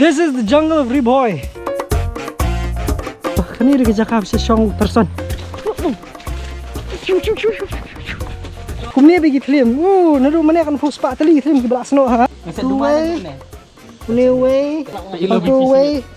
This is the jungle of Riboy. Kani dia cakap sesong terson. Kumni bagi film. Nadu mana akan post pak tali film ke belak seno ha. Two way.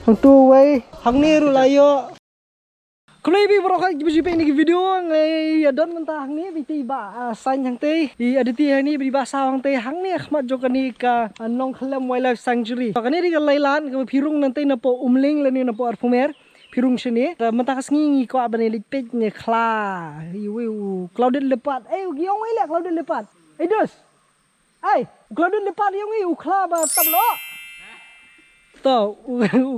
Hang two way. Hang ni ru layo. Kalau ibu berokak ibu ini video ngai adon mentah hang ni biti ba san hang teh. I aditi hang ni biti ba sa hang teh hang ni khmat jo kani ka Nong Khlem Wildlife Sanctuary. Kani di lailan ke pirung nanti na po umling lani na po arfumer. Pirung sini, mentah kesengi kau abang ni lipet ni kla, clouded leopard, giong ni lah clouded leopard, dos, clouded leopard giong ni ukla ba tablo, tau,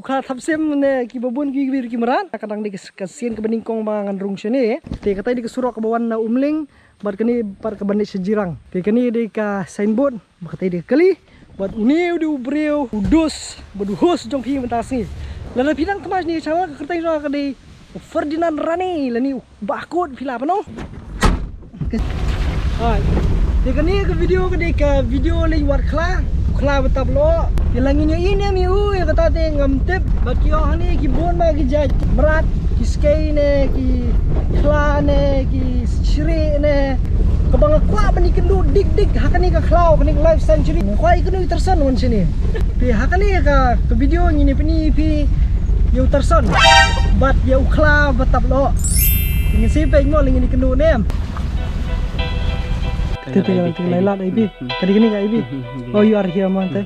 ukla thapsem ni kibabun kibir kimeran, kadang di kesian kebening kong bangan rung sini, te kata di kesurok kebawan na umling, buat kini par kebening sejirang, te kini di ke signboard, kata di kali, buat uniu di ubreu, udus, berduhus jong pi mentah sini. Lalu pinang kemas ni sama kertas ni ada Ferdinand Rani lani bakut pila apa no? Dia ni ke video lewat kla betul lo. Dia langinya ini miu yang kata teh ngamtip bagi orang ni kibun bagi jaj merat kiskai ne ki kla ne ki siri ne kebang kuat bani kendu dik hakani ke klau kani life sanctuary kuai kendu tersan wan sini. Pi hakani ke video ni pi you terson bat ya ukla batap lo ingin siapa ingin ingin kendu nem tinggal lailat ibi kali gini kak ibi oh you are here man teh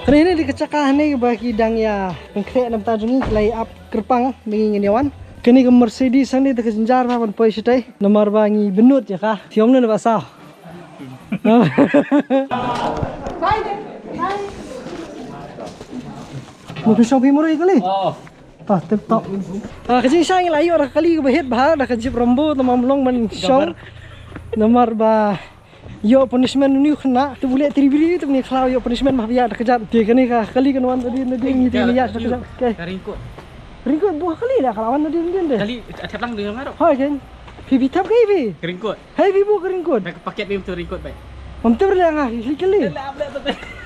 kali ini dikecakahan ni bagi dang ya konkret nam tajungi lay up kerpang mengingin yawan kini ke Mercedes ni dekat jenjar apa pun setai nomor bangi benut ya kah tiom ni bahasa mau shopping murah kali tip top kecil sang layu orang kali ke bahit bahar dah kecil rambut nama melong man show nomor bah yo punishment ni kena tu boleh teribiri tu ni kalau yo punishment mah biar dah kejap dia kali kenuan tadi ni lihat dah kejap okey Ringkut buah kali dah kalau awak nanti dah. Kali tiap lang dengan marok. Hai kan. Pipi tap ke ibi? Ringkut. Hai ibu ke ringkut. Paket betul ringkut baik. Betul dah ngah kali.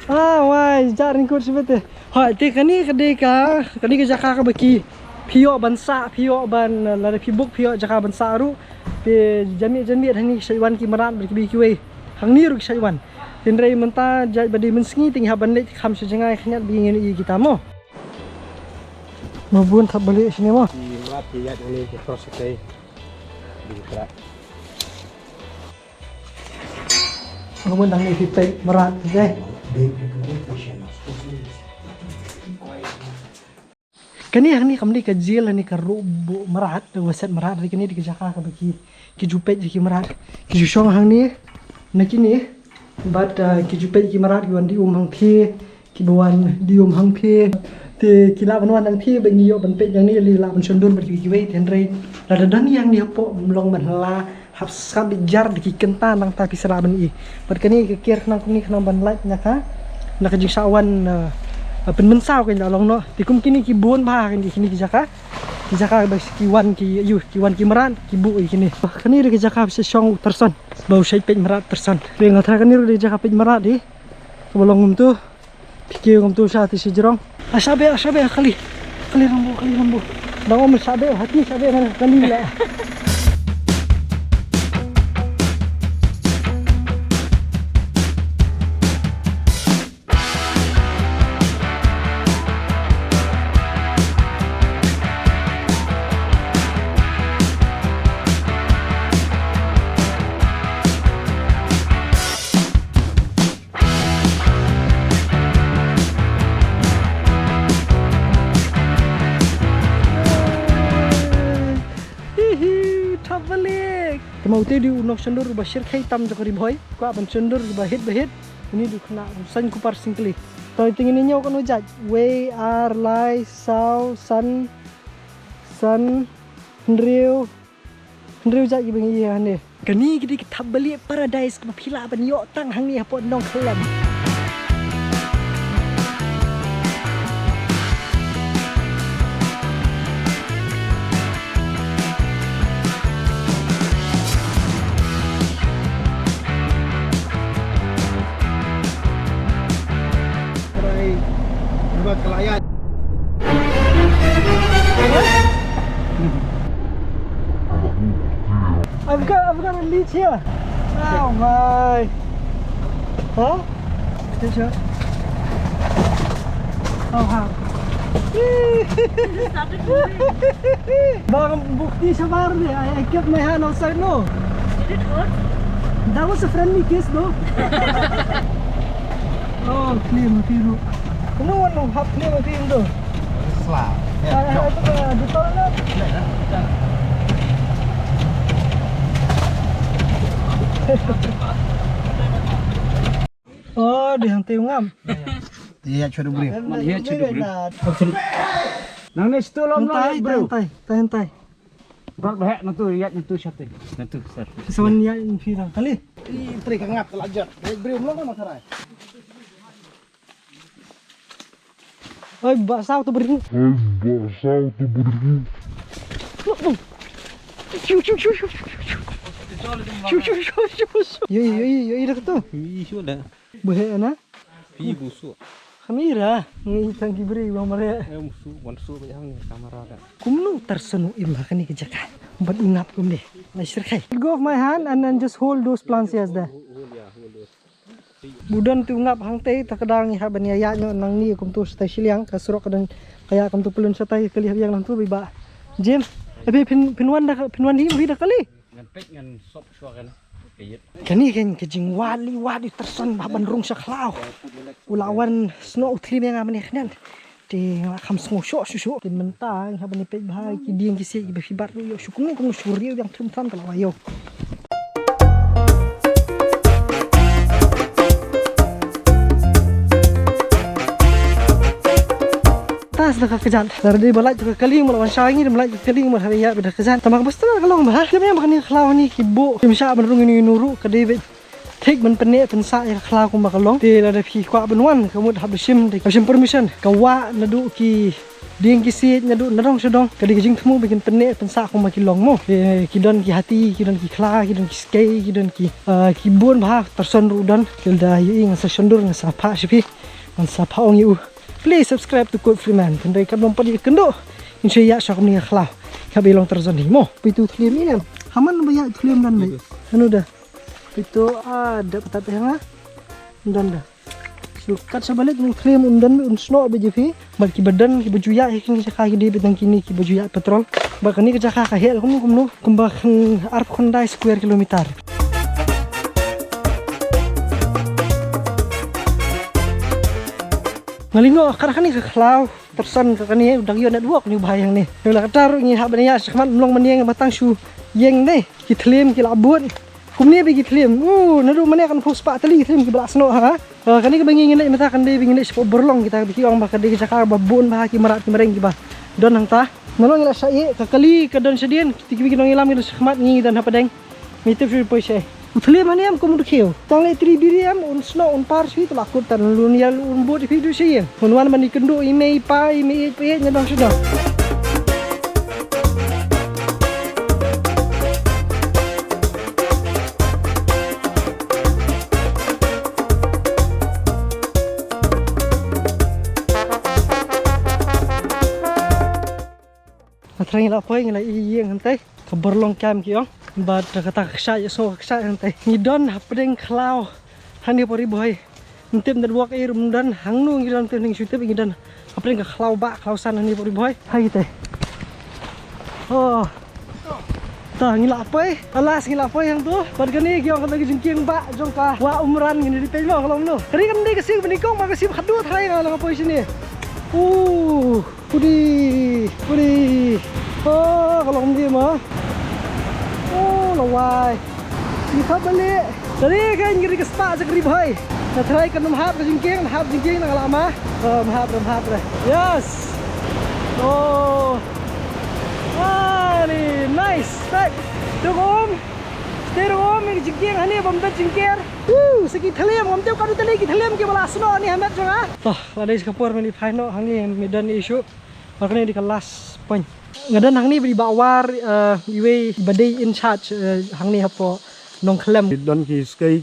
Wah, jar ringkut sebetulnya. Hai, te kani kani ke jaka ke baki. Pio bansa, pio ban lada pibuk pio jaka bansa ru. Te jami hani syaiwan ki merat berki kiwe. Hang ni ru syaiwan. Tindrai mentah jaj badi mensengi tinggi haban lek kham sejengai khanyat bingin i kita mo. Mabun tak balik sini mah. Merat dia ini proses ini dikerak. Mabun dah ni pipai merat je. Kani yang ni kami kecil ni kerubu merat, waset merat dari kini dikejakar ke bagi kijupet jadi merat. Kijusong hang ni nak ni, but kijupet jadi merat kiwan di hang pi, kibuan di hang pi. Ti kila banwan ang pi bagi yo banpet yang ni lila mensundur berkiwe tenrei lada dan yang ni po melong manla hab sab jar di kentan nang tapi seraban i berkani kekir nang kuni nang ban light nyaka nak jisawan pen mensau kan long no tikum kini ki bon ba kan di sini ki jaka bas kiwan ki meran ki bu i kini kani di jaka se song terson bau sai pej merat terson ring thar kani di jaka pej merat di bolong tu pikir ngom tu sa ti sejrong asabe kali lambu dah om sabe hati sabe mana kali lah mau tu di unok sendur basir kai tam jok riboy ko aban sendur bahit ini du kena san kupar singkli to ting ini nyaw kan ujaj we are lie sau sun ndriu jak ibengi ya ne kani gidi kitab beli paradise ke pila ban yo tang hang ni apa Nong Khlem Leeds here. Oh my. Huh? Yes, sir. Oh, ha. Baka bukti sa bar niya. I kept my hand outside, no? Did it hurt? That was a friendly kiss, no? Oh, clear matiro. Ano ano hap clear matiro do? Slap. Ito ka dito na. Oh, di hang ngam. Iya, coba beri. Iya, coba beri. Nang ni stolong Tay, tay, tay. Berat bahak nanti lihat nanti siapa. Nanti sir. Sawan niya yung firang. Kali. Tri kangap telajat. Beri ulang kan masalah. Ay, basaw to beri. Shoo, shoo, shoo, shoo, shoo. Shoo, shoo, shoo, shoo. Yoi, dah tu. Isu dah. Bahaya na. Pi busuk. Kamera, ngitang kibri bang Maria. Musuh banyak ni kamera dah. Kumno tersenu imah ni kejaka. But inap kum deh. Laser kai. Go of my hand and then just hold those plants as there. Budan tu ngap hang teh takadang ni haban ya nyo nang ni kum tu stai siliang kasrok kadang kaya kum tu pelun satai kali yang nang tu biba. James, tapi pinwan ni dah kali. Ngan pek ngan sop suara kan. Kani kan kejing wali tersan haban rung saklau. Ulawan snow trim yang aman ni di ngakam semua syok di mentang haban ni pek bahai ki dieng ki si befibat yo syukung ni kum syuri yang trim-trim kalau ayo. Tas dah kejan. Dari balai juga keling melawan syangi dan balai keling melawan ya dah kejan. Tamak bestu kalau bah. Dia memang ni kelau ni kibo. Kimsa benrung ini nuru kedai take men penek pensa ya kelau kum bakalong. Dia ada pi kwa benwan kamu dah bersim permission. Kawa nadu ki dieng ki si nadu nadong sedong. Kadi kijing temu bikin penek pensa kum bakilong mo. Kidon ki hati, kidon ki kla, kidon ki skei, kidon ki kibun bah terson rudan. Kilda ing sa syendur ngasa pa sipi. Ngasa pa ong yu. Please subscribe to Code Freeman. Kendai kan lompat di kendo. Insya Allah syok ni khlah. Kabe long terzon ni mo. Pitu tliam ni. Haman banyak tliam dan baik. Anu dah. Pitu ada petat yang dan dah. Sukat sebalik ni tliam undan unsno bejepi. Balki badan ki bajuya ikin sekali di betang kini ki bajuya petrol. Bahkan ni kejaka kahel kumno kumbakan arp kondai square kilometer. Ngalingo karena ni kelau tersan kakani udah yo nak duak ni bahayang ni. Bila katar ni hab ni ya sekhmat melong meniang batang su yeng ni kitlim kilabun. Kum ni bagi kitlim. Nadu mani akan puspa tali kitlim ki belasno ha. Kani ke bangin ni mata kan dia bangin ni sepok berlong kita biki orang bakal dia cakar babun bah ki marat ki mereng ki bah. Don hang ta. Nolong ila sai kakali ke don sedian kita biki nong ilam ki sekhmat ni dan apa deng. Mitip su poise. Utli mana yang kamu dukio? Tang letri biriam unsno unpar sih tu lakut tan lunial unbut video sih. Unwan mani kendo ime ipa ime ipe nyadang sudah. Natrang ila poy ngila iyeng hantai. Keberlong kam kiong. Bad kata kesay so kesay hantai ngidon hapdeng klau hani pori boy ntip dan buak air mundan hangnu ngidan tening syutip ngidon hapdeng ka klau ba klausan hani pori boy hai teh oh ta ngila apa alas ngila apa yang tu bad gani giong kata jengking ba jong ka wa umran ngini di pejmo kalau no tadi kan dia kesing benikong makasih khadut hai kalau apa sini pudi oh kalau dia mah oh lawai kita balik tadi kan ngiri ke spa sekali boy nak try kan mahap jengking nak lama mahap dah yes oh ni nice baik dong stay dong ni jengking hani bomba jengker segi thalem om teu kadu tali ki thalem ke bala sno ni hamat jonga toh ladai skapur meni final hangi medan issue makanya di kelas poin ngadan hang ni beri bawar iwe badai in charge hang ni hapo nong klem Don ki skai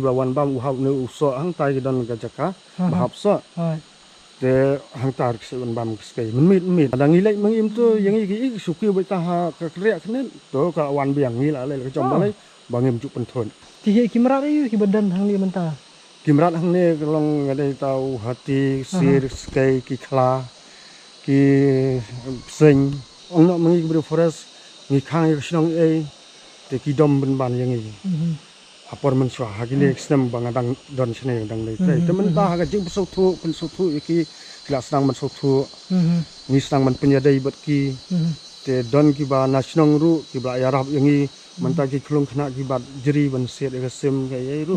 bawan bam uhap ne uso hang tai don ka jaka bahap so. Te hang tar ki ban bam skai mit adang ilai mangim tu yang iki suki beta ha ka krek knen to ka wan biang ni la le ka jom balai bangim juk penthon. Tiga kimerat ayu ki badan hang ni mentah. Kimrat hang ni kalau ada tahu hati sir skai ki khla ki sing ong nak mengi ber forest ngi khang yo snong e te ki dom ben ban yang ni. Apor men swa ha ki ni snem bang dang don sne dang nei te men ta ha jing so thu ki kelas nang men so thu ni sang men penyadai bet ki te don ki ba nasional ru ki ba yarab yang ni menta ki klung khna ki bat jeri ban set e sem ke ye ru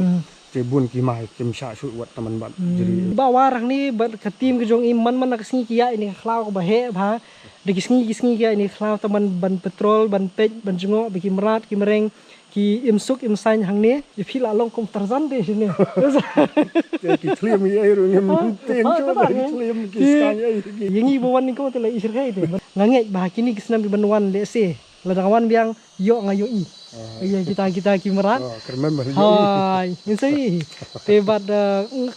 te bun ki mai kim sha shu wat taman bat jeri Ba warang ni bat ketim ke jong iman man nak singi kia ini khlau ba he ba de singi kia ini khlau taman ban petrol ban pej ban jungo biki merat ki mereng ki imsuk imsain hang ni ye phila long kom tarzan de sini. te ki thlem ye ru ngem ten chu ba thlem ki skan ye Yengi bawan ni ko tele isir kai de. Nganget bah kini kisnam bi banwan le se. Ladawan biang yo ngayo i. Iya kita ki merat. remember Hai, insai. Te bad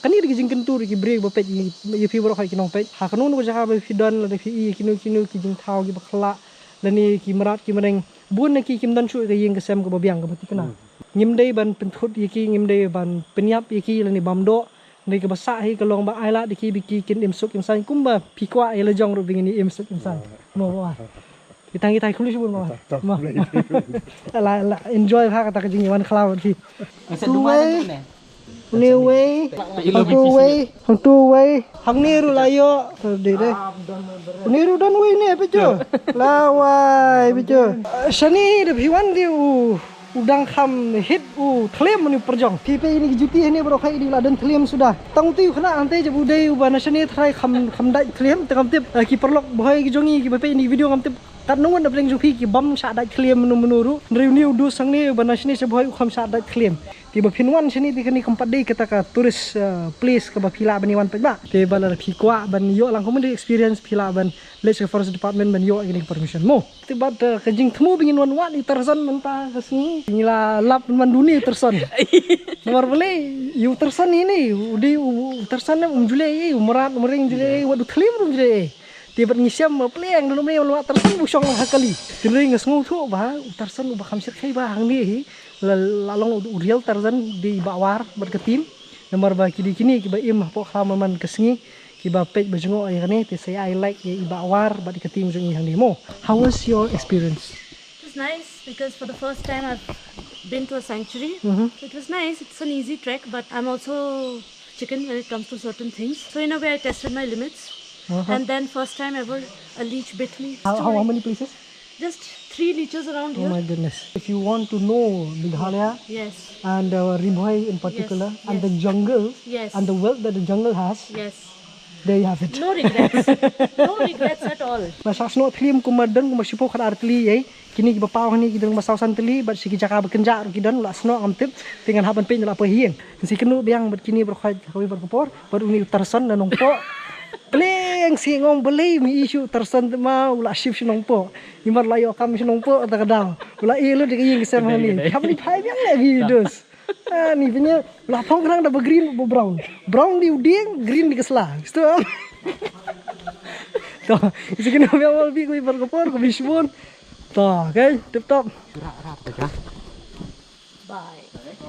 kani ri jing kentu ri break ba pet ye pi bro khai kinong pet. Ha kanun ko jaha ba fi don la de fi kinu ki jing thau ki bakla. Lani ki merat ki mereng bun ki kim dan chu ke yeng ke sem ko ba biang ka bati kana. Ngim dei ban penthut ye ki ngim dei ban penyap ye ki lani bamdo. Nei ke basa hi ke long ba ai la diki biki kin imsuk imsan kumba pikwa ye lejong ru bingini imsuk imsan. Mo wa. Kita kulis pun mah. La enjoy ha kata kejing wan cloud ki. Tu way. Ni way. Hang tu way. Hang ni ru layo de de. Ni ru dan way ni bejo. La way bejo. Shani de biwan dia udang kham hit thlem ni perjong. Pi ini juti ni bro khai di ladan thlem sudah. Tang tu khna ante je budai ba nashani thrai kham dai thlem tengam tip ki perlok boy ki jongi ki bepe ini video ngam tip kat nungan da pleng jupi ki bam sha dai thlem menuru reuniu du sang ni ba nashani se boy kham sha dai thlem. Ti ba pinwan sini ti kani kampat dei kata ka tourist place ka ba pila bani wan pejba. Te ba la pi kwa ban yo lang ko experience pila ban let's forest department ban yo ini permission mo. Ti ba kejing thmu bingin wan i tarzan menta kesni. Inilah lap man dunia terson. Nomor boleh you terson ini udi terson jule umurat umring jule wadu thlem jule. Tiba ngisiam pleng dulu me luat terson busong hakali. Tiring ngesngu thu ba terson ba khamsir khai ba hang ni lalong real terson di bawar berketim. Nomor ba kini ki ba im po khamaman kesngi ki ba pej bajungo ay kani ti say I like ye bawar ba di ketim jung hang ni mo. How was your experience? It was nice because for the first time I've been to a sanctuary. It was nice. It's an easy trek, but I'm also chicken when it comes to certain things. So in a way I tested my limits. And then first time ever a leech bit me. How many places? Just 3 leeches around Oh here. my goodness. If you want to know Meghalaya Yes. and Rimhoi in particular Yes, and yes. the jungle Yes. and the wealth that the jungle has, Yes. there you have it. No regrets. No regrets at all. Masas no tlim kumadan kumasipo kan artli ay kini gibapaw ni gidang masausan tli bat sigi jaka bekenja gidan la sno amtip tingan haban pe la pahieng si kenu biang bat kini berkhaj kawi berkopor bar uni tarsan nanong po pleng singong belai mi isu tarsan ma ula ship sinong po imar layo kam sinong po ta kadang ula ilu de ying sem ni habni phai biang le videos ni punya lapang kerang da green bo brown di uding green di kesla itu to isi kena biang wal bi kawi berkopor ko bisbon to okay tip top Bye.